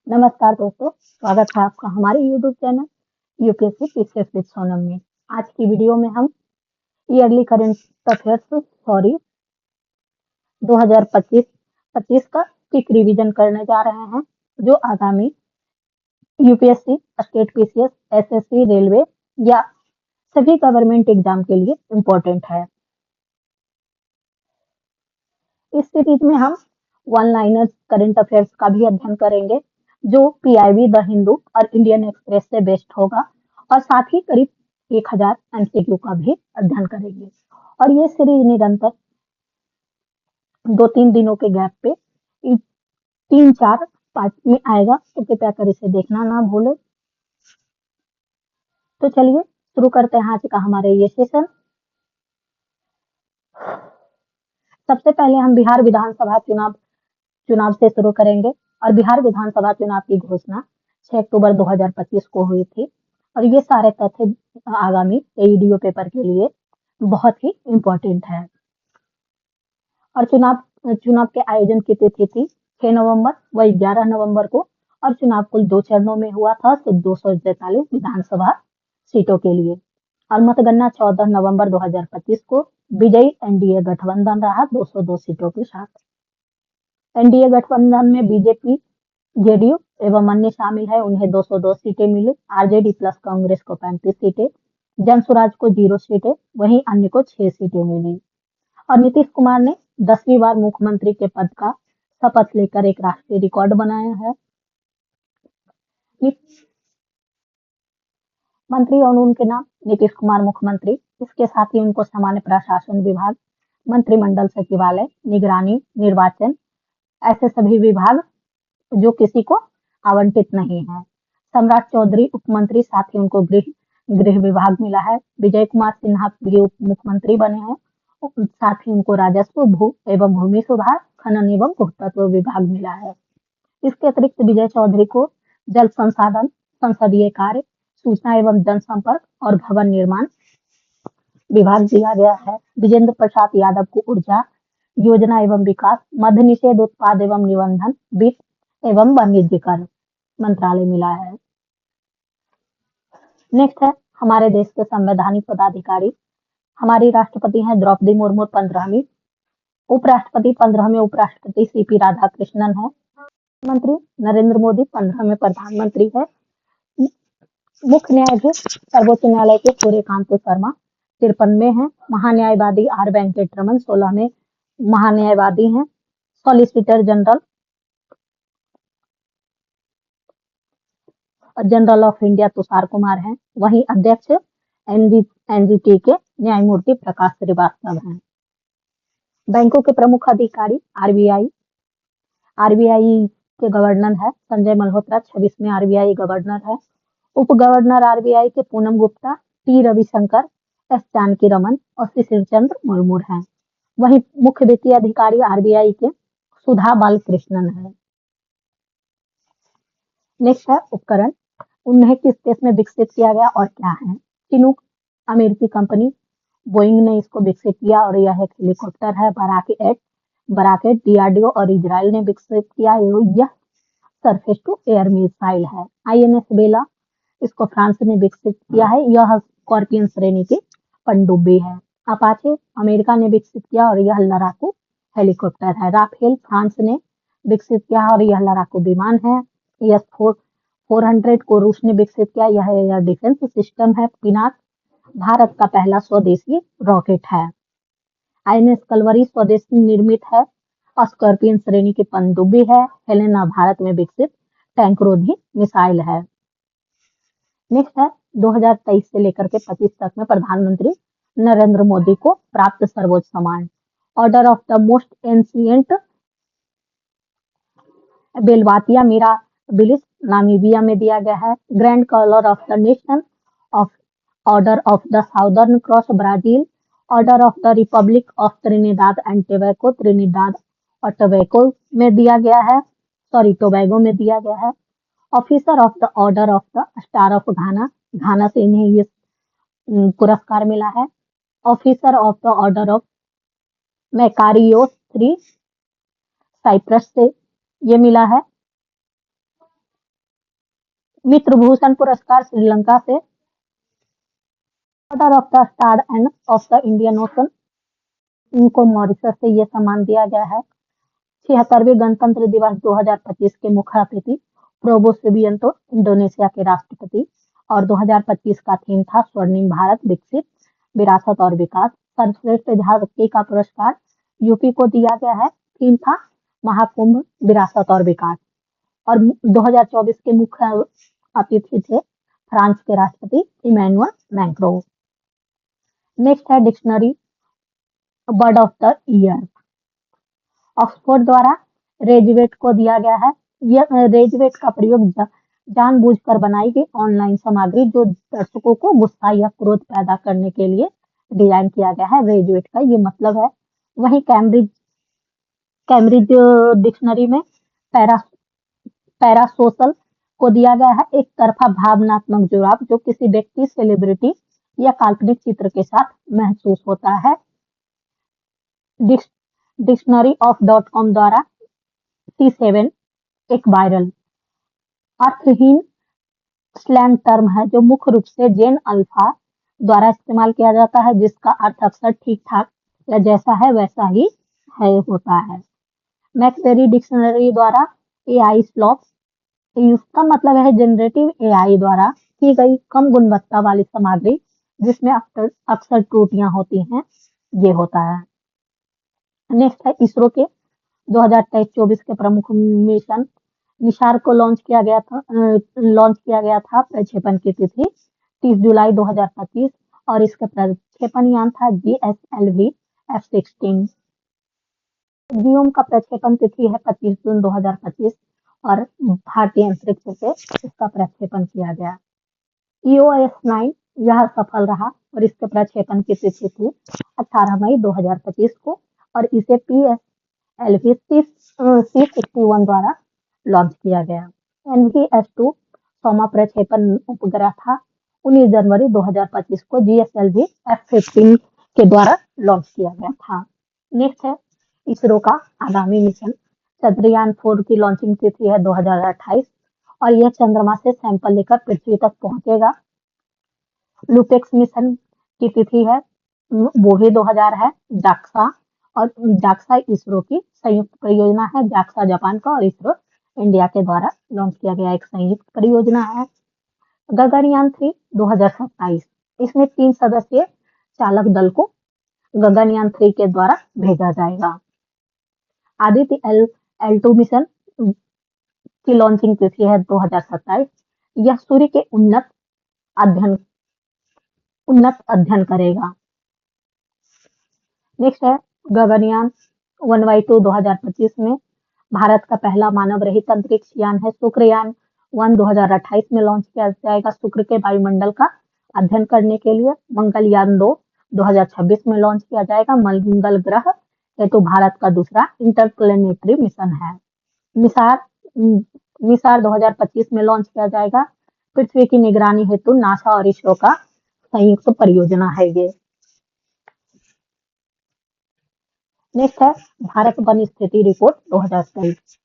नमस्कार दोस्तों, स्वागत है आपका हमारे YouTube channel UPSC PCS with Sonam में। आज की वीडियो में हम ईयरली करंट अफेयर्स 2025 का क्विक रिवीजन करने जा रहे हैं, जो आगामी UPSC, state PCS, SSC, railway या सभी गवर्नमेंट एग्जाम के लिए इम्पोर्टेंट है। इस सीरीज में हम वन लाइनर्स करंट अफेयर्स का भी अध्ययन करेंगे, जो पीआईबी, द हिंदू और इंडियन एक्सप्रेस से बेस्ड होगा, और साथ ही करीब 1000 एमसीक्यू का भी अध्ययन करेंगे। और ये सीरीज निरंतर 2-3 दिनों के गैप पे 3-4 पार्ट में आएगा, तो कृपया कर इसे देखना ना भूले। तो चलिए शुरू करते हैं आज का हमारे ये सेशन। सबसे पहले हम बिहार विधानसभा चुनाव से शुरू करेंगे। और बिहार विधानसभा चुनाव की घोषणा 6 अक्टूबर 2025 को हुई थी। और ये सारे तथ्य आगामी एईडीओ पेपर के लिए बहुत ही इम्पोर्टेंट है। और चुनाव के आयोजन की तिथि थी 6 नवंबर व 11 नवंबर को। और चुनाव कुल 2 चरणों में हुआ था, तो 243 विधानसभा सीटों के लिए। और मतगणना 14 नवंबर 2025 को विजयी एनडीए गठबंधन रहा 202 सीटों के साथ। एनडीए गठबंधन में बीजेपी, जेडीयू एवं अन्य शामिल है, उन्हें 202 सीटें मिली। आरजेडी प्लस कांग्रेस को 35 सीटें, जनसुराज को 0 सीटें, वहीं अन्य को 6 सीटें मिली। और नीतीश कुमार ने 10वीं बार मुख्यमंत्री के पद का शपथ लेकर एक राष्ट्रीय रिकॉर्ड बनाया है। मंत्री और उनके नाम: नीतीश कुमार मुख्यमंत्री, इसके साथ ही उनको सामान्य प्रशासन विभाग, मंत्रिमंडल सचिवालय, निगरानी, निर्वाचन, ऐसे सभी विभाग जो किसी को आवंटित नहीं है। सम्राट चौधरी उप मंत्री, साथ ही उनको गृह विभाग मिला है। विजय कुमार सिन्हा उप मुख्यमंत्री बने हैं, साथ ही उनको राजस्व, भू एवं भूमि सुधार, खनन एवं भूतत्व विभाग मिला है। इसके अतिरिक्त विजय चौधरी को जल संसाधन, संसदीय कार्य, सूचना एवं जनसंपर्क और भवन निर्माण विभाग दिया गया है। विजेंद्र प्रसाद यादव को ऊर्जा, योजना एवं विकास, मद्य निषेध, उत्पाद एवं निबंधन, वित्त एवं वाणिज्यकर मंत्रालय मिला है। नेक्स्ट है हमारे देश के संवैधानिक पदाधिकारी। हमारी राष्ट्रपति हैं द्रौपदी मुर्मू 15वीं, उपराष्ट्रपति 15वें उपराष्ट्रपति सीपी राधाकृष्णन है। प्रधानमंत्री नरेंद्र मोदी 15वें प्रधानमंत्री है। मुख्य न्यायाधीश सर्वोच्च न्यायालय के सूर्यकांत शर्मा 53वें हैं। महान्यायवादी आर वेंकट रमन 16वें महान्यायवादी हैं। Solicitor general of India Tushar Kumar हैं। वहीं अध्यक्ष एनजीटी के न्यायमूर्ति प्रकाश श्रीवास्तव हैं। बैंकों के प्रमुख अधिकारी आरबीआई के गवर्नर है संजय मल्होत्रा 26वें आरबीआई गवर्नर है। उप गवर्नर आरबीआई के पूनम गुप्ता, टी रविशंकर, एस जानकी रमन और शिशिर चंद्र मुर्मू हैं। वहीं मुख्य वित्तीय अधिकारी आरबीआई के सुधा बालकृष्णन है। नेक्स्ट है उपकरण। उन्हें किस देश में विकसित किया गया और क्या है? चिनूक अमेरिकी कंपनी बोइंग ने इसको विकसित किया, और यह एक हेलीकॉप्टर है। बराकेट डीआरडीओ और इजराइल ने विकसित किया। यह सरफेस टू एयर मिसाइल है। आईएनएस बेला, इसको फ्रांस ने विकसित किया है। यह स्कॉर्पियन श्रेणी की पनडुब्बी है। अपाचे अमेरिका ने विकसित किया, और यह लड़ाकू हेलीकॉप्टर है। राफेल फ्रांस ने विकसित किया, और यह लड़ाकू विमान है। एस-400 को रूस ने विकसित किया, यह एयर डिफेंस सिस्टम है। पिनाक भारत का पहला स्वदेशी रॉकेट है। आईएनएस कलवरी स्वदेशी निर्मित है। स्कॉर्पियन श्रेणी की पनडुब्बी है। हेलेना भारत में विकसित टैंकरोधी मिसाइल है। नेक्स्ट है 2023 से लेकर के 25 तक में प्रधानमंत्री नरेंद्र मोदी को प्राप्त सर्वोच्च सम्मान order of the most ancient बेलवातिया मिराबिलिस नामीबिया में दिया गया है। Grand collar of the nation of order of the southern cross Brazil, order of the republic of Trinidad and Tobago Trinidad और टोबैगो में दिया गया है। टोबैगो में दिया गया है। Officer of the order of the star of Ghana, Ghana से इन्हें ये पुरस्कार मिला है। Officer of the order of मैकारियोस 3 Cyprus से ये मिला है। मित्र भूषण पुरस्कार श्रीलंका से, order of the star end of the Indian ocean, इनको मॉरिशस से ये सम्मान दिया गया है। 76वें गणतंत्र दिवस 2025 के मुख्य अतिथि प्रोबो सुबियांतो, इंडोनेशिया के राष्ट्रपति, और 2025 का थीम था स्वर्णिम भारत विकसित विरासत और विकास। सर्वश्रेष्ठ झांकी का पुरस्कार यूपी को दिया गया है, थीम था महाकुंभ विरासत और विकास। और 2024 के मुख्य अतिथि थे फ्रांस के राष्ट्रपति इमैनुअल मैक्रों। नेक्स्ट है dictionary word of the year. Oxford द्वारा रेजवेट को दिया गया है। यह रेजवेट का प्रयोग जानबूझकर बनाई गई ऑनलाइन सामग्री जो दर्शकों को गुस्सा या क्रोध पैदा करने के लिए डिजाइन किया गया है, रेजवेट का ये मतलब है। वहीं कैम्ब्रिज डिक्शनरी में पैरासोशल को दिया गया है एक तरफा भावनात्मक जुड़ाव जो किसी व्यक्ति, सेलिब्रिटी या काल्पनिक चित्र के साथ महसूस होता है। डिक्शनरी ऑफ .com द्वारा C7 एक वायरल अर्थहीन स्लैंग टर्म है जो मुख्य रूप से जेन अल्फा द्वारा इस्तेमाल किया जाता है, जिसका अर्थ अक्सर ठीक ठाक या जैसा है वैसा ही है होता है। मैक्सवेरी डिक्शनरी द्वारा AI स्लॉप, इसका मतलब है जनरेटिव AI द्वारा की गई कम गुणवत्ता वाली सामग्री जिसमें अक्सर त्रुटियां होती हैं, ये होता है। नेक्स्ट है इसरो के 2023-24 के प्रमुख मिशन निसार को लॉन्च किया गया था। प्रक्षेपण की तिथि 30 जुलाई 2025 और इसका प्रक्षेपण यान था GSLV F-16। जियोम का प्रक्षेपण तिथि है 25 जून 2025 और भारतीय अंतरिक्ष से इसका प्रक्षेपण किया गया। EOS-9 यह सफल रहा और इसके प्रक्षेपण की तिथि थी 18 मई 2025 को और इसे PSLV C61 द्वारा लॉन्च किया गया। NVS-2 सोमा प्रक्षेपण उपग्रह था 19 जनवरी 2025 को GSLV F-15 के द्वारा लॉन्च किया गया था। नेक्स्ट है इसरो का आगामी मिशन। चंद्रयान 4 की लॉन्चिंग तिथि है 2028 और यह चंद्रमा से सैंपल लेकर पृथ्वी तक पहुंचेगा। लुपेक्स मिशन की तिथि है वो भी 2000 है। जाक्सा इसरो की संयुक्त परियोजना है, जाक्सा जापान का और इसरो इंडिया के द्वारा लॉन्च किया गया एक संयुक्त परियोजना है। गगनयान 3 2027, इसमें 3 सदस्यीय चालक दल को गगनयान 3 के द्वारा भेजा जाएगा। आदित्य L2 मिशन की लॉन्चिंग तिथि है 2027। यह सूर्य के उन्नत अध्ययन करेगा। नेक्स्ट है गगनयान 1/2 2025 में भारत का पहला मानव रहित अंतरिक्ष यान है शुक्रयान 1 2028 में लॉन्च किया जाएगा शुक्र के वायुमंडल का अध्ययन करने के लिए। मंगलयान 2 2026 में लॉन्च किया जाएगा। मंगल ग्रह हेतु भारत का दूसरा इंटरप्लेनेटरी मिशन है। निसार 2025 में लॉन्च किया जाएगा। पृथ्वी की निगरानी हेतु नासा और इसरो का संयुक्त परियोजना है ये। नेक्स्ट है भारत वन स्थिति रिपोर्ट 2023।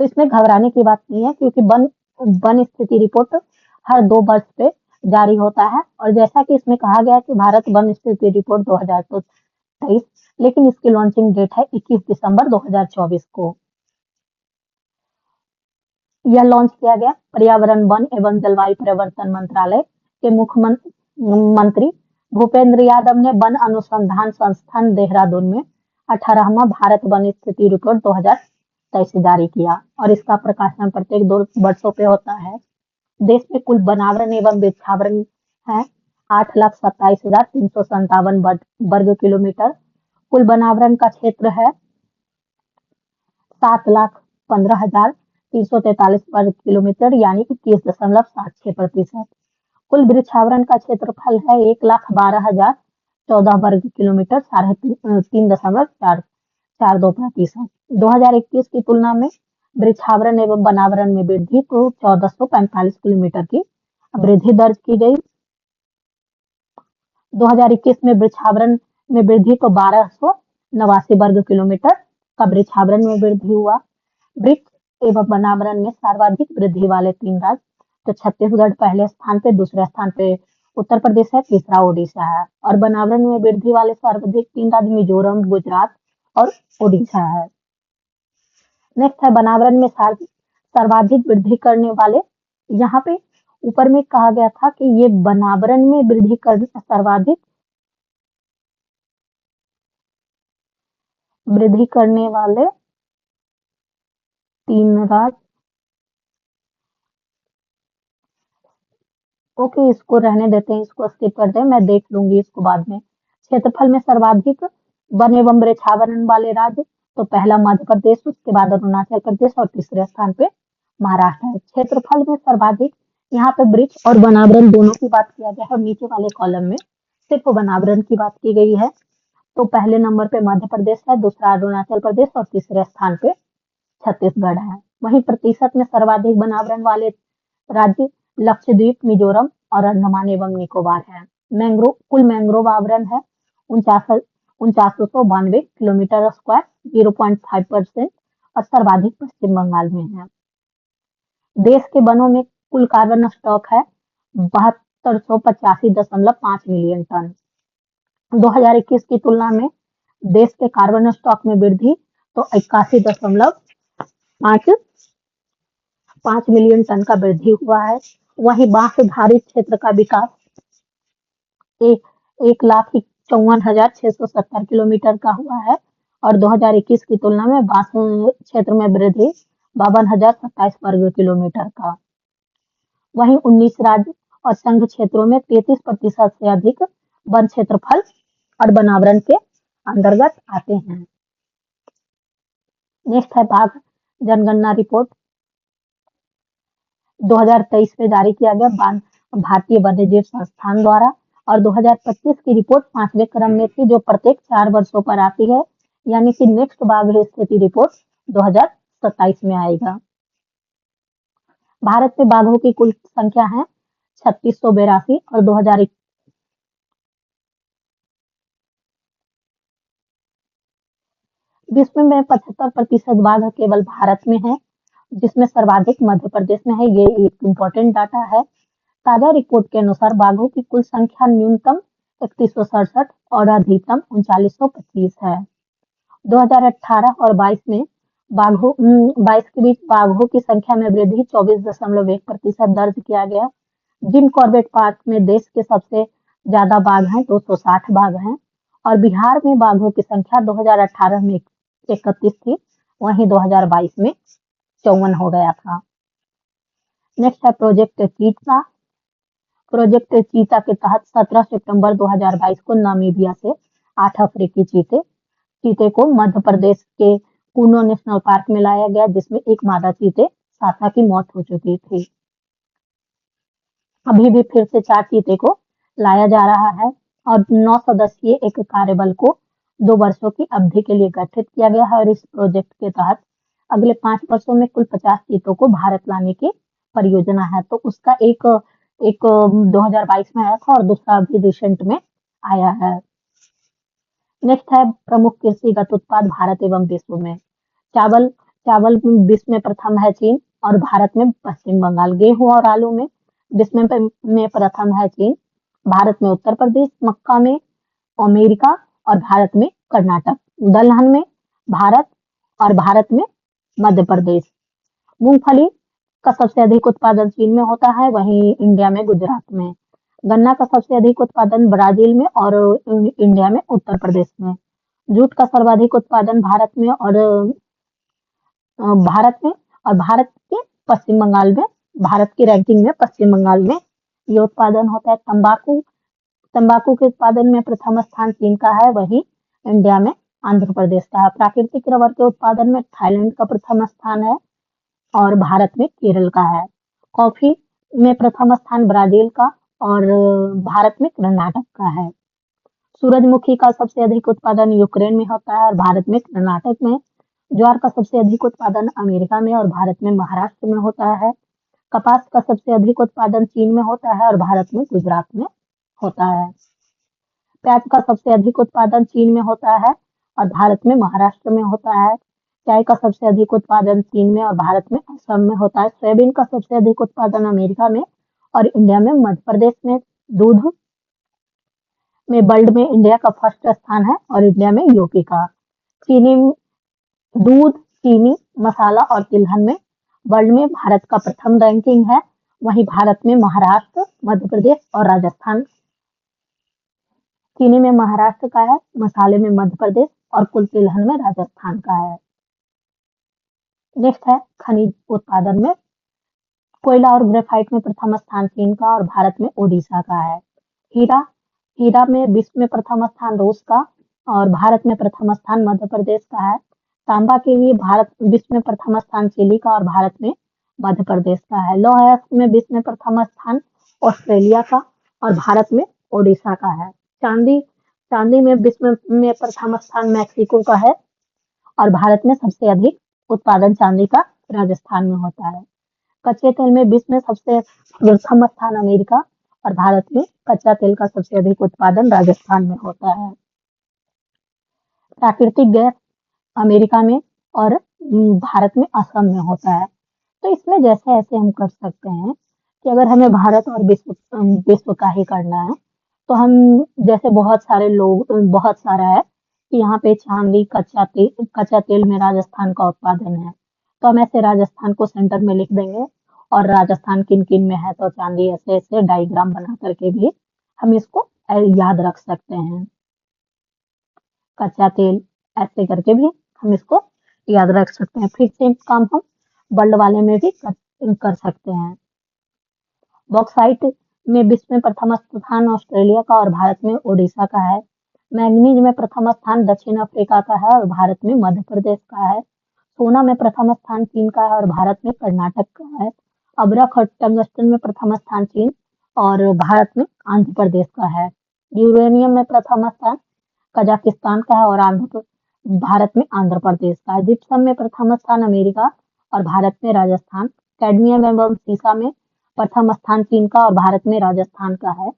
तो इसमें घबराने की बात नहीं है क्योंकि वन स्थिति रिपोर्ट हर 2 वर्ष पे जारी होता है और जैसा कि इसमें कहा गया कि भारत वन स्थिति रिपोर्ट 2023, लेकिन इसकी लॉन्चिंग डेट है 21 दिसंबर 2024 को। यह लॉन्च किया गया पर्यावरण, वन एवं जलवायु परिवर्तन मंत्रालय के मुख्य मंत्री भूपेंद्र यादव ने वन अनुसंधान संस्थान देहरादून में 18वां भारत वन स्थिति रिपोर्ट 2023 जारी किया और इसका प्रकाशन प्रत्येक 2 वर्षों पे होता है। देश में कुल वनावरण एवं वृक्षावरण है 8,27,357 वर्ग किलोमीटर। कुल वनावरण का क्षेत्र है 7,15,343 वर्ग किलोमीटर यानी 21.76%। कुल वृक्षावरण का क्षेत्रफल है 1,12,014 वर्ग किलोमीटर 3.42%। 2021 की तुलना में वृक्षावरण एवं वनावरण में वृद्धि को 1445 किलोमीटर की वृद्धि दर्ज की गई। 2021 में वृक्षावरण में वृद्धि तो 1289 वर्ग किलोमीटर का वृक्षावरण में वृद्धि हुआ। वृक्ष एवं वनावरण में सर्वाधिक वृद्धि वाले 3 राज्य तो छत्तीसगढ़ पहले स्थान पे, दूसरे स्थान पे उत्तर प्रदेश है, तीसरा ओडिशा है। और बनावरण में वृद्धि वाले सर्वाधिक 3 राज्य मिजोरम, गुजरात और ओडिशा है। नेक्स्ट है बनावरण में सर्वाधिक वृद्धि करने वाले। यहाँ पे ऊपर में कहा गया था कि ये बनावरण में वृद्धि कर सर्वाधिक वृद्धि करने वाले 3 राज्य। ओके, इसको रहने देते हैं, इसको स्किप करते हैं, मैं देख लूंगी इसको बाद में। क्षेत्रफल में सर्वाधिक वन एवं वृक्षावरण वाले राज्य, तो पहला मध्य प्रदेश, उसके बाद अरुणाचल प्रदेश और तीसरे स्थान पे महाराष्ट्र है। क्षेत्रफल में सर्वाधिक, यहाँ पे वृक्ष और वनावरण दोनों की बात किया गया है और नीचे वाले कॉलम में सिर्फ वनावरण की बात की गई है। तो पहले नंबर पे मध्य प्रदेश है, दूसरा अरुणाचल प्रदेश और तीसरे स्थान पे छत्तीसगढ़ है। वहीं प्रतिशत में सर्वाधिक वनावरण वाले राज्य लक्षद्वीप, मिजोरम और अंडमान एवं निकोबार है। कुल मैंग्रोव आवरण है 4992 किलोमीटर स्क्वायर, 0.5%, और सर्वाधिक पश्चिम बंगाल में है। देश के वनों में कुल कार्बन स्टॉक है 7285.5 मिलियन टन। 2021 की तुलना में देश के कार्बन स्टॉक में वृद्धि तो 81.5 मिलियन टन का वृद्धि हुआ है। वहीं बांस आधारित क्षेत्र का विकास 1,54,670 किलोमीटर का हुआ है और 2021 की तुलना में बांस क्षेत्र में वृद्धि 52,027 वर्ग किलोमीटर का। वहीं 19 राज्य और संघ क्षेत्रों में 33% से अधिक वन क्षेत्रफल और वनावरण के अंतर्गत आते हैं। नेक्स्ट है बाघ जनगणना रिपोर्ट 2023 में जारी किया गया भारतीय वन्यजीव संस्थान द्वारा, और 2025 की रिपोर्ट 5वें क्रम में थी, जो प्रत्येक 4 वर्षों पर आती है, यानी कि नेक्स्ट बाघ स्थिति रिपोर्ट 2027 में आएगा। भारत में बाघों की कुल संख्या है 3682 और 2021 विश्व में 75% बाघ केवल भारत में है, जिसमें सर्वाधिक मध्य प्रदेश में है। ये एक इम्पोर्टेंट डाटा है। ताजा रिपोर्ट के अनुसार बाघों की कुल संख्या न्यूनतम 3167 और अधिकतम 3925 है। 2018 और 22 में 22 के बीच बाघों की संख्या में वृद्धि 24.1% दर्ज किया गया। जिम कॉर्बेट पार्क में देश के सबसे ज्यादा बाघ हैं, 260 बाघ हैं, और बिहार में बाघों की संख्या 2018 में 31 थी, वहीं 2022 में 54 हो गया था। नेक्स्ट है प्रोजेक्ट चीता। प्रोजेक्ट चीता के तहत 17 सितंबर 2022 को नामीबिया से 8 अफ्रीकी चीते को मध्य प्रदेश के कूनो नेशनल पार्क में लाया गया, जिसमें एक मादा चीते सासा की मौत हो चुकी थी। अभी भी फिर से 4 चीते को लाया जा रहा है और 9 सदस्यीय एक कार्यबल को 2 वर्षों की अवधि के लिए गठित किया गया है और इस प्रोजेक्ट के तहत अगले 5 वर्षों में कुल 50 चीतों को भारत लाने की परियोजना है। तो उसका एक 2022 में आया था और दूसरा अभी रिसेंट में आया है। नेक्स्ट है प्रमुख कृषिगत उत्पाद भारत एवं विश्व में। चावल चावल विश्व में प्रथम है चीन और भारत में पश्चिम बंगाल। गेहूं और आलू में विश्व में प्रथम है चीन, भारत में उत्तर प्रदेश, मक्का में अमेरिका और भारत में कर्नाटक। दलहन में भारत और भारत में मध्य प्रदेश। मूंगफली का सबसे अधिक उत्पादन चीन में होता है, वहीं इंडिया में गुजरात में। गन्ना का सबसे अधिक उत्पादन ब्राजील में और इंडिया में उत्तर प्रदेश में। जूट का सर्वाधिक उत्पादन भारत में और भारत के पश्चिम बंगाल में। भारत की रैंकिंग में पश्चिम बंगाल में ये उत्पादन होता है। तंबाकू के उत्पादन में प्रथम स्थान चीन का है, वहीं इंडिया में आंध्र प्रदेश का है। प्राकृतिक रबर के उत्पादन में थाईलैंड का प्रथम स्थान है और भारत में केरल का है। कॉफी में प्रथम स्थान ब्राजील का और भारत में कर्नाटक का है। सूरजमुखी का सबसे अधिक उत्पादन यूक्रेन में होता है और भारत में कर्नाटक में। ज्वार का सबसे अधिक उत्पादन अमेरिका में और भारत में महाराष्ट्र में होता है। कपास का सबसे अधिक उत्पादन चीन में होता है और भारत में गुजरात में होता है। प्याज का सबसे अधिक उत्पादन चीन में होता है और भारत में महाराष्ट्र में होता है। चाय का सबसे अधिक उत्पादन चीन में और भारत में असम में होता है। सोयाबीन का सबसे अधिक उत्पादन अमेरिका में और इंडिया में मध्य प्रदेश में। दूध में वर्ल्ड में इंडिया का फर्स्ट स्थान है और इंडिया में यूपी का। चीनी दूध, चीनी, मसाला और तिलहन में वर्ल्ड में भारत का प्रथम रैंकिंग है। वहीं भारत में महाराष्ट्र, मध्य प्रदेश और राजस्थान। चीनी में महाराष्ट्र का है, मसाले में मध्य प्रदेश और कुल तिलहन में राजस्थान का है। नेक्स्ट है खनिज उत्पादन में कोयला और ग्रेफाइट में प्रथम स्थान चीन का और भारत में ओडिशा का है। हीरा हीरा में विश्व में प्रथम स्थान रूस का और भारत में प्रथम स्थान मध्य प्रदेश का है। तांबा के लिए भारत विश्व में प्रथम स्थान चिली का और भारत में मध्य प्रदेश का है। लौह अयस्क में विश्व में प्रथम स्थान ऑस्ट्रेलिया का और भारत में ओडिशा का है। चांदी चांदी में विश्व में प्रथम स्थान मैक्सिको का है और भारत में सबसे अधिक उत्पादन चांदी का राजस्थान में होता है। कच्चे तेल में विश्व में सबसे प्रथम स्थान अमेरिका और भारत में कच्चा तेल का सबसे अधिक उत्पादन राजस्थान में होता है। प्राकृतिक गैस अमेरिका में और भारत में असम में होता है। तो इसमें जैसे ऐसे हम कर सकते हैं कि अगर हमें भारत और विश्व का ही करना है तो हम जैसे बहुत सारा है कि यहाँ पे चांदी, कच्चा तेल में राजस्थान का उत्पादन है, तो हम ऐसे राजस्थान को सेंटर में लिख देंगे और राजस्थान किन किन में है तो चांदी ऐसे ऐसे डायग्राम बना करके भी हम इसको याद रख सकते हैं। कच्चा तेल ऐसे करके भी हम इसको याद रख सकते हैं। फिर सेम काम हम वर्ल्ड वाले में भी कर सकते हैं। बॉक्साइट में विश्व में प्रथम स्थान ऑस्ट्रेलिया का और भारत में ओडिशा का है। मैंगनीज में प्रथम स्थान दक्षिण अफ्रीका का है और भारत में मध्य प्रदेश का है। सोना में प्रथम स्थान चीन का है और भारत में कर्नाटक का है। अब्रक और टंगस्टन में प्रथम स्थान चीन और भारत में आंध्र प्रदेश का है। यूरेनियम में प्रथम स्थान कजाकिस्तान का है और भारत में आंध्र प्रदेश का है। जिप्सम में प्रथम स्थान अमेरिका और भारत में राजस्थान। कैडमियम एवं सीसा में प्रथम स्थान चीन का और भारत में राजस्थान का है।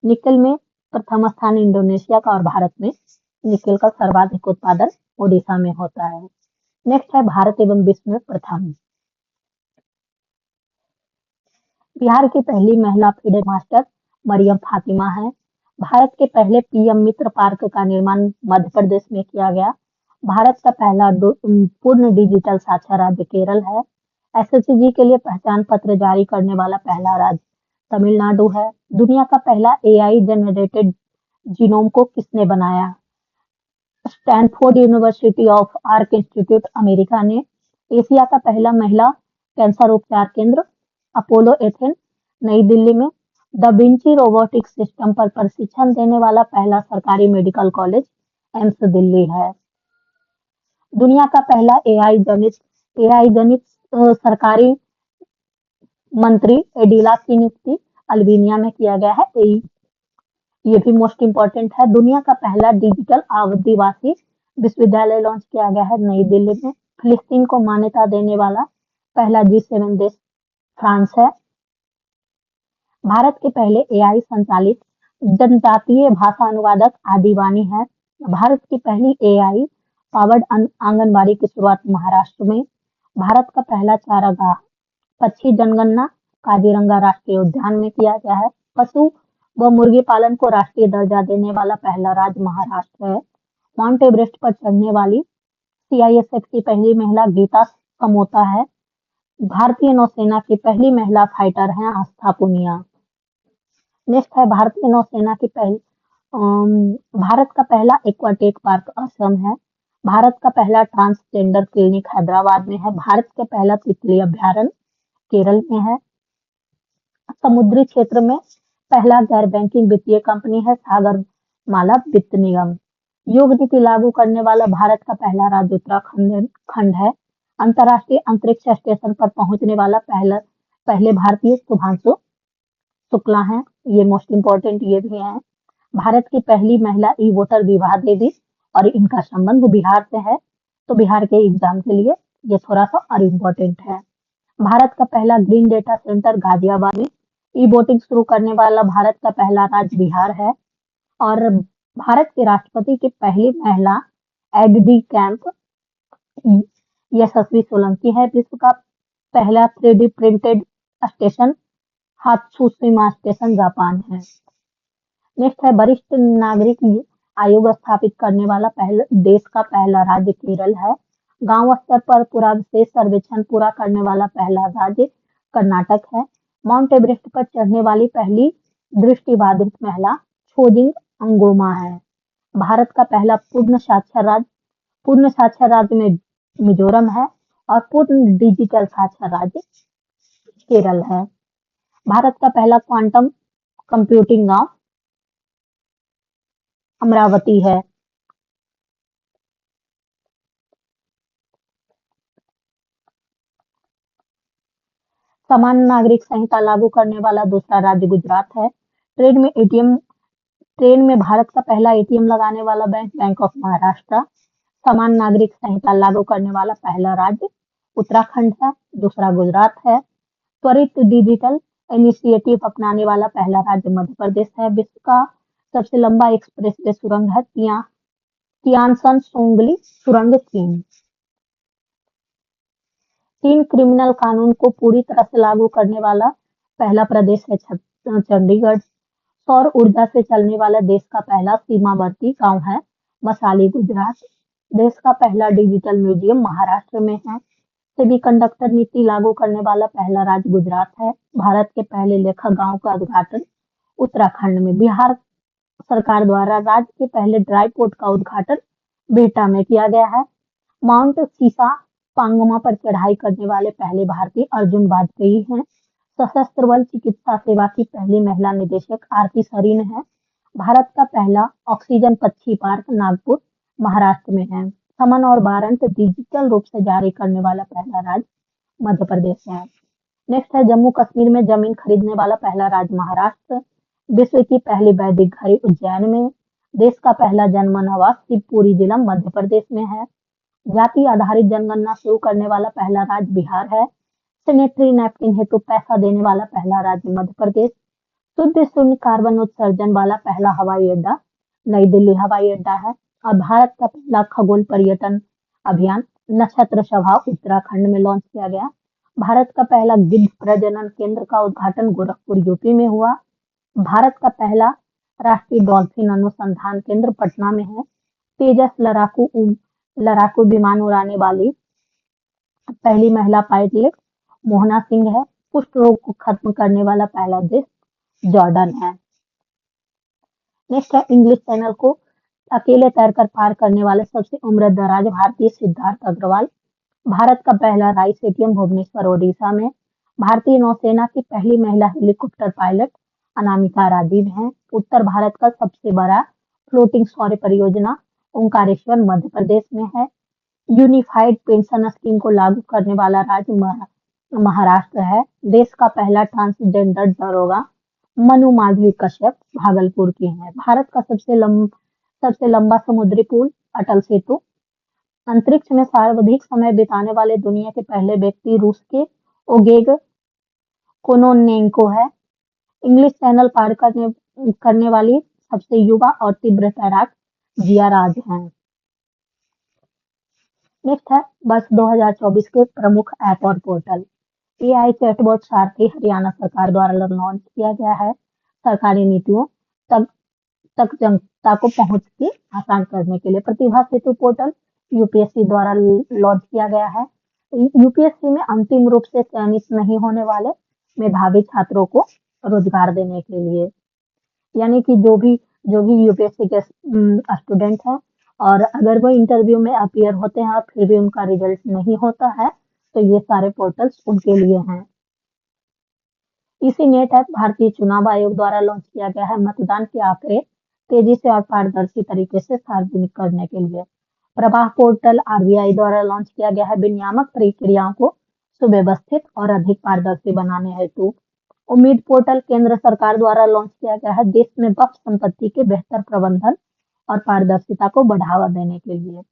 निकल में प्रथम स्थान इंडोनेशिया का और भारत में निकल का सर्वाधिक उत्पादन ओडिशा में होता है। नेक्स्ट है भारत एवं विश्व में प्रथम। बिहार की पहली महिला फील्ड मास्टर मरियम फातिमा है। भारत के पहले पीएम मित्र पार्क का निर्माण मध्य प्रदेश में किया गया। भारत का पहला पूर्ण डिजिटल साक्षर राज्य केरल है। एसएससी के लिए पहचान पत्र जारी करने वाला पहला राज्य तमिलनाडु है। दुनिया का पहला एआई जनरेटेड जीनोम को किसने बनाया? Stanford university of arc institute America ने। एशिया का पहला महिला कैंसर उपचार केंद्र अपोलो एथेन नई दिल्ली में। दा विंची रोबोटिक सिस्टम पर प्रशिक्षण देने वाला पहला सरकारी मेडिकल कॉलेज एम्स दिल्ली है। दुनिया का पहला एआई जनित सरकारी मंत्री एडिला की नियुक्ति अल्बानिया में किया गया है। ये भी मोस्ट इम्पोर्टेंट है। दुनिया का पहला डिजिटल आदिवासी विश्वविद्यालय लॉन्च किया गया है नई दिल्ली में। फिलिस्तीन को मान्यता देने वाला पहला G7 देश फ्रांस है। भारत के पहले एआई संचालित जनजातीय भाषा अनुवादक आदिवानी है। भारत की पहली एआई पावर्ड आंगनबाड़ी की शुरुआत महाराष्ट्र में। भारत का पहला चारागाह पक्षी जनगणना काजीरंगा राष्ट्रीय उद्यान में किया गया है। पशु व मुर्गी पालन को राष्ट्रीय दर्जा देने वाला पहला राज्य महाराष्ट्र है। माउंट एवरेस्ट पर चढ़ने वाली सीआईएसएफ की पहली महिला गीता समोता है। भारतीय नौसेना की पहली महिला फाइटर हैं आस्था पुनिया। नेक्स्ट है भारतीय नौसेना की भारत का पहला एक्वाटेक पार्क असम है। भारत का पहला ट्रांसजेंडर क्लिनिक हैदराबाद में है। भारत का पहला तितली अभ्यारण्य केरल में है। समुद्री क्षेत्र में पहला गैर बैंकिंग वित्तीय कंपनी है सागरमाला वित्त निगम। योग नीति लागू करने वाला भारत का पहला राज्य उत्तराखंड है। अंतर्राष्ट्रीय अंतरिक्ष स्टेशन पर पहुंचने वाला पहले भारतीय शुभांशु शुक्ला हैं। ये मोस्ट इम्पोर्टेंट ये भी है। भारत की पहली महिला ई वोटर विभा देवी और इनका संबंध बिहार से है, तो बिहार के एग्जाम के लिए ये थोड़ा सा और इम्पोर्टेंट है। भारत का पहला ग्रीन डेटा सेंटर गाजियाबाद में। ई वोटिंग शुरू करने वाला भारत का पहला राज्य बिहार है। और भारत के राष्ट्रपति की पहली महिला एडडी कैंप यशस्वी सोलंकी है। विश्व का पहला 3D printed station Hatsushima station Japan है। नेक्स्ट है वरिष्ठ नागरिक आयोग स्थापित करने वाला देश का पहला राज्य केरल है। गांव स्तर पर पुरावशेष सर्वेक्षण पूरा करने वाला पहला राज्य कर्नाटक है। माउंट एवरेस्ट पर चढ़ने वाली पहली दृष्टिबाधित महिला छोजिंग अंगोमा है। भारत का पहला पूर्ण साक्षर राज्य में मिजोरम है और पूर्ण डिजिटल साक्षर राज्य केरल है। भारत का पहला क्वांटम कंप्यूटिंग गांव अमरावती है। समान नागरिक संहिता लागू करने वाला दूसरा राज्य गुजरात है। ट्रेन में भारत का पहला एटीएम लगाने वाला बैंक बैंक ऑफ महाराष्ट्र। समान नागरिक संहिता लागू करने वाला पहला राज्य उत्तराखंड है, दूसरा गुजरात है। त्वरित डिजिटल इनिशिएटिव अपनाने वाला पहला राज्य मध्य प्रदेश है। विश्व का सबसे लंबा एक्सप्रेसवे सुरंग है तियानसन सोंगली सुरंग चीन। तीन क्रिमिनल कानून को पूरी तरह से लागू करने वाला पहला प्रदेश है चंडीगढ़। सौर ऊर्जा से चलने वाला देश का पहला सीमावर्ती गांव है मसाली गुजरात। देश का पहला डिजिटल म्यूजियम महाराष्ट्र में है। सेमीकंडक्टर नीति लागू करने वाला पहला राज्य गुजरात है। भारत के पहले लेखा गांव का उद्घाटन उत्तराखंड में। बिहार सरकार द्वारा राज्य के पहले ड्राई पोर्ट का उद्घाटन बिहटा में किया गया है। माउंट सीसा पांगमा पर चढ़ाई करने वाले पहले भारतीय अर्जुन वाजपेयी हैं। सशस्त्र बल चिकित्सा सेवा की पहली महिला निदेशक आरती सरीन है। भारत का पहला ऑक्सीजन पक्षी पार्क नागपुर महाराष्ट्र में है। समन और वारंट डिजिटल रूप से जारी करने वाला पहला राज्य मध्य प्रदेश है। नेक्स्ट है जम्मू कश्मीर में जमीन खरीदने वाला पहला राज्य महाराष्ट्र। विश्व की पहली वैदिक घड़ी उज्जैन में। देश का पहला जनमन शिवपुरी जिला मध्य प्रदेश में है। जाति आधारित जनगणना शुरू करने वाला पहला राज्य बिहार है। सैनिटरी नैपकिन हेतु पैसा देने वाला पहला राज्य मध्य प्रदेश। शुद्ध शून्य कार्बन उत्सर्जन वाला पहला हवाई अड्डा नई दिल्ली हवाई अड्डा है। और भारत का पहला खगोल पर्यटन अभियान नक्षत्र सभा उत्तराखंड में लॉन्च किया गया। भारत का पहला गिद्ध प्रजनन केंद्र का उद्घाटन गोरखपुर यूपी में हुआ। भारत का पहला राष्ट्रीय डॉल्फिन अनुसंधान केंद्र पटना में है। तेजस लड़ाकू विमान उड़ाने वाली पहली महिला पायलट मोहना सिंह है। कुष्ठ रोग को खत्म करने वाला पहला देश जॉर्डन है। नेक्स्ट है इंग्लिश चैनल को अकेले तैरकर पार करने वाले सबसे उम्रदराज भारतीय सिद्धार्थ अग्रवाल। भारत का पहला राइस एटीएम भुवनेश्वर ओडिशा में। भारतीय नौसेना की पहली महिला हेलीकॉप्टर पायलट अनामिका राजीव हैं। उत्तर भारत का सबसे बड़ा फ्लोटिंग सौर परियोजना ओंकारेश्वर मध्य प्रदेश में है। यूनिफाइड पेंशन स्कीम को लागू करने वाला राज्य महाराष्ट्र है। देश का पहला ट्रांसजेंडर दरोगा मनु माधवी कश्यप भागलपुर की है। भारत का सबसे लंबा समुद्री पुल अटल सेतु। अंतरिक्ष में सर्वाधिक समय बिताने वाले दुनिया के पहले व्यक्ति रूस के ओगेग कोनोनेंको है। इंग्लिश चैनल पार करने वाली सबसे युवा और तीव्र तैराक जिया राज हैं। नेक्स्ट है वर्ष 2024 के प्रमुख ऐप और पोर्टल। एआई चैटबॉट सारथी हरियाणा सरकार द्वारा लॉन्च किया गया है। सरकारी नीतियों तक जनता को पहुंच के आसान करने के लिए। प्रतिभा सेतु पोर्टल यूपीएससी द्वारा लॉन्च किया गया है। यूपीएससी में अंतिम रूप से चयनित नहीं होने वाले मेधावी छात्रों को रोजगार देने के लिए, यानी कि जो भी यूपीएससी के स्टूडेंट हैं और अगर वो इंटरव्यू में अपीयर होते हैं और फिर भी उनका रिजल्ट नहीं होता है तो ये सारे पोर्टल्स उनके लिए हैं। इसी नेट ऐप भारतीय चुनाव आयोग द्वारा लॉन्च किया गया है। मतदान के आंकड़े तेजी से और पारदर्शी तरीके से सार्वजनिक करने के लिए। प्रवाह पोर्टल आरबीआई द्वारा लॉन्च किया गया है। विनियामक प्रक्रियाओं को सुव्यवस्थित और अधिक पारदर्शी बनाने हेतु। उम्मीद पोर्टल केंद्र सरकार द्वारा लॉन्च किया गया है। देश में वक्फ संपत्ति के बेहतर प्रबंधन और पारदर्शिता को बढ़ावा देने के लिए।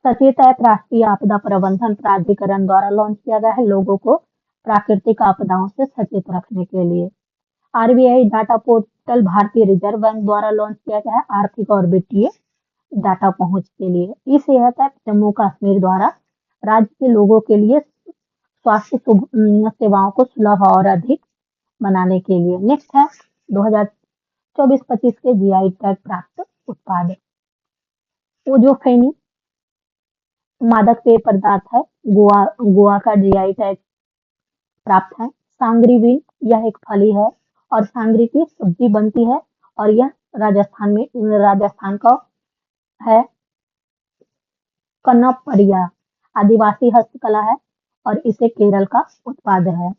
सचेत ऐप राष्ट्रीय आपदा प्रबंधन प्राधिकरण द्वारा लॉन्च किया गया है। लोगों को प्राकृतिक आपदाओं से सचेत रखने के लिए। आरबीआई डाटा पोर्टल भारतीय रिजर्व बैंक द्वारा लॉन्च किया गया है। आर्थिक और वित्तीय डाटा पहुंच के लिए। ई-सेहत ऐप जम्मू कश्मीर द्वारा राज्य के लोगों के लिए स्वास्थ्य सेवाओं को सुलभ और अधिक बनाने के लिए। नेक्स्ट है 2024-25 के जीआई टैग प्राप्त उत्पाद। ओजोफेनी मादक पेय पदार्थ है, गोवा का जीआई टैग प्राप्त है। सांगरी बीन, यह एक फली है और सांगरी की सब्जी बनती है और यह राजस्थान का है। कनपरिया आदिवासी हस्तकला है और इसे केरल का उत्पाद है।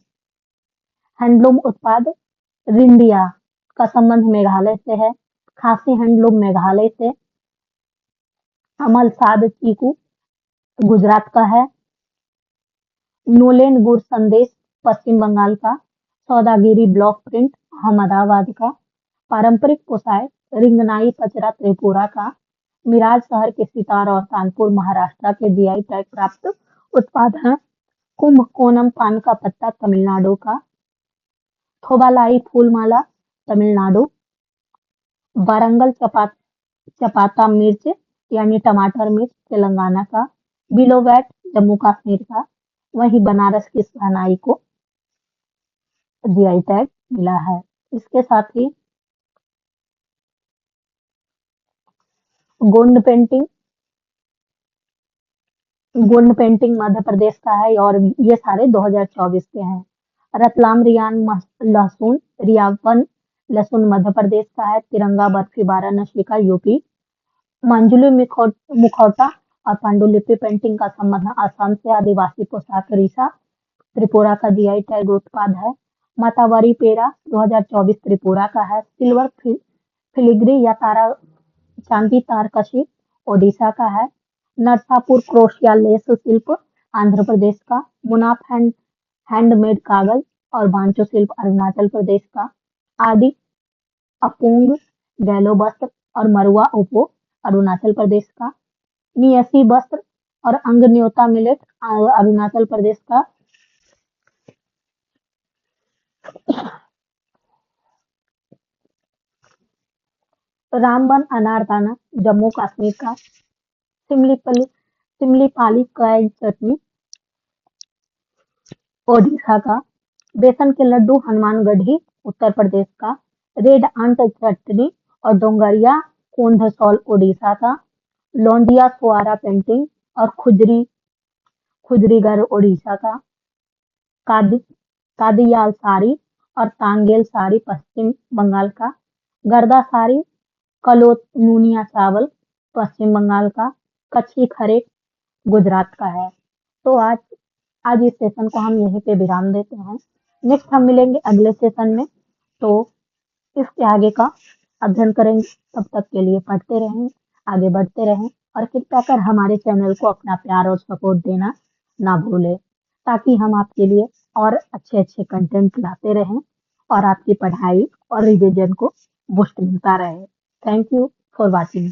हैंडलूम उत्पाद रिंडिया का संबंध मेघालय से है। खासी हैंडलूम मेघालय से। अमलसाद चीकू गुजरात का है। नोलेन गुड़ संदेश पश्चिम बंगाल का। सौदागिरी ब्लॉक प्रिंट अहमदाबाद का। पारंपरिक पोशाक रिंगनाई पचरा त्रिपुरा का। मिराज शहर के सितार और कानपुर महाराष्ट्र के जीआई टैग प्राप्त उत्पाद हैं। कुंभकोणम पान का पत्ता तमिलनाडु का। थोबालाई फूलमाला तमिलनाडु। वारंगल चपाता मिर्च यानी टमाटर मिर्च तेलंगाना का। बिलोवैट जम्मू कश्मीर का। वहीं बनारस की शहनाई को जीआई टैग मिला है। इसके साथ ही गोंड पेंटिंग मध्य प्रदेश का है और ये सारे 2024 के हैं। रतलाम लहसुन रियावन लहसुन मध्य प्रदेश का है। तिरंगा बर्फी वाराणसी का यूपी। मंजुली मुखौटा और पांडुलिपि पेंटिंग का संबंध असम से। आदिवासी पोशाक रीसा त्रिपुरा का जीआई टैग उत्पाद है। मातावारी पेरा 2024 त्रिपुरा का है। सिल्वर फिलिग्री या चांदी तारकशी ओडिशा का है। नरसापुर क्रोशिया लेस शिल्प आंध्र प्रदेश का। मुनाफ हैंडमेड कागज और बांचो शिल्प अरुणाचल प्रदेश का। आदि अपुंग गैलो वस्त्र और मरुआ उपो अरुणाचल प्रदेश का। नियसी वस्त्र और अंग न्योता मिलेट अरुणाचल प्रदेश का। रामबन अनारदाना जम्मू कश्मीर का। सिमलीपाली काई चटनी ओडिशा का। बेसन के लड्डू हनुमानगढ़ी उत्तर प्रदेश का। रेड आंट चटनी और डोंगरिया कोंधसौल ओडिशा का। लौंडिया सुआरा पेंटिंग और खुजरीगढ़ ओडिशा का। कादियाल साड़ी और तांगेल साड़ी पश्चिम बंगाल का। गर्दा साड़ी कलोनुनिया चावल पश्चिम बंगाल का। कच्छी खरेक गुजरात का है। तो आज इस सेशन को हम यहीं पे विराम देते हैं। नेक्स्ट हम मिलेंगे अगले सेशन में, तो इसके आगे का अध्ययन करेंगे। तब तक के लिए पढ़ते रहें, आगे बढ़ते रहें और कृपया कर हमारे चैनल को अपना प्यार और सपोर्ट देना ना भूलें, ताकि हम आपके लिए और अच्छे कंटेंट लाते रहें और आपकी पढ़ाई और रिवीजन को बूस्ट मिलता रहे। Thank you for watching.